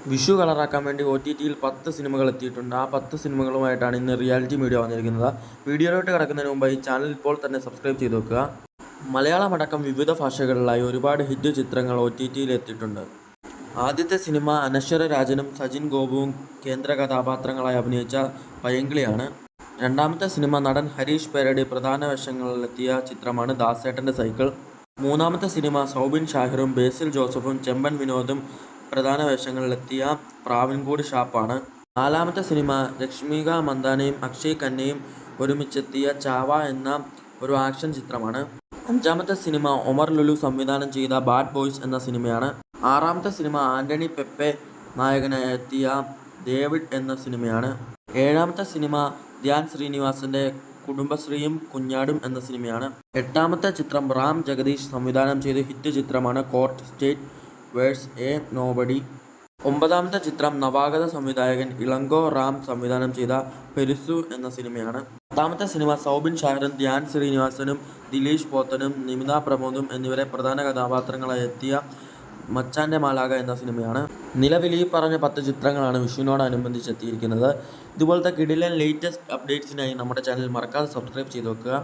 വിഷു കളറാക്കാൻ വേണ്ടി OTTയിൽ 10 സിനിമകൾ എത്തിയിട്ടുണ്ട്. ആ 10 സിനിമകളുമായിട്ടാണ് ഇന്ന് റിയാലിറ്റി മീഡിയ വന്നിരിക്കുന്നത്. വീഡിയോയിലോട്ട് കടക്കുന്നതിന് മുമ്പ് ഈ ചാനൽ ഇപ്പോൾ തന്നെ സബ്സ്ക്രൈബ് ചെയ്ത് വെക്കുക. മലയാളമടക്കം വിവിധ ഭാഷകളിലായി ഒരുപാട് ഹിറ്റ് ചിത്രങ്ങൾ OTTയിൽ എത്തിയിട്ടുണ്ട്. ആദ്യത്തെ സിനിമ അനശ്വര രാജനും സജിൻ ഗോപുവും കേന്ദ്ര കഥാപാത്രങ്ങളായി അഭിനയിച്ച പൈങ്കിളിയാണ്. രണ്ടാമത്തെ സിനിമ നടൻ ഹരീഷ് പേരടി പ്രധാന വേഷങ്ങളിലെത്തിയ ചിത്രമാണ് ദാസേട്ടൻ്റെ സൈക്കിൾ. മൂന്നാമത്തെ സിനിമ സൗബിൻ ഷാഹിറും ബേസിൽ ജോസഫും ചെമ്പൻ വിനോദും പ്രധാന വേഷങ്ങളിലെത്തിയ പ്രാവൻകൂട് ഷാപ്പാണ്. നാലാമത്തെ സിനിമ രശ്മിക മന്ദാനയും അക്ഷയ് ഖന്നയും ഒരുമിച്ചെത്തിയ ചാവ എന്ന ഒരു ആക്ഷൻ ചിത്രമാണ്. അഞ്ചാമത്തെ സിനിമ ഒമർ ലുലു സംവിധാനം ചെയ്ത ബാഡ് ബോയ്സ് എന്ന സിനിമയാണ്. ആറാമത്തെ സിനിമ ആന്റണി പെപ്പെ നായകനായെത്തിയ ഡേവിഡ് എന്ന സിനിമയാണ്. ഏഴാമത്തെ സിനിമ ധ്യാൻ ശ്രീനിവാസന്റെ കുടുംബശ്രീയും കുഞ്ഞാടും എന്ന സിനിമയാണ്. എട്ടാമത്തെ ചിത്രം റാം ജഗദീഷ് സംവിധാനം ചെയ്ത ഹിറ്റ് ചിത്രമാണ് court state vs a nobody. ഒമ്പതാമത്തെ ചിത്രം നവാഗത സംവിധായകൻ ഇളങ്കോ റാം സംവിധാനം ചെയ്ത പെരുസു എന്ന സിനിമയാണ്. പത്താമത്തെ സിനിമ സൗബിൻ ഷാഹിറും ധ്യാൻ ശ്രീനിവാസനും ദിലീഷ് പോത്തനും നിമിത പ്രമോദും എന്നിവരെ പ്രധാന കഥാപാത്രങ്ങളായി എത്തിയ മച്ചാന്റെ മാലാഖ എന്ന സിനിമയാണ്. നിലവിൽ ഈ പറഞ്ഞ 10 ചിത്രങ്ങളാണ് വിഷുവിനോടനുബന്ധിച്ച് എത്തിയിരിക്കുന്നത്. ഇതുപോലത്തെ കിടിലൻ ലേറ്റസ്റ്റ് അപ്ഡേറ്റ്സിനായി നമ്മുടെ ചാനൽ മറക്കാതെ സബ്സ്ക്രൈബ് ചെയ്ത് വെക്കുക.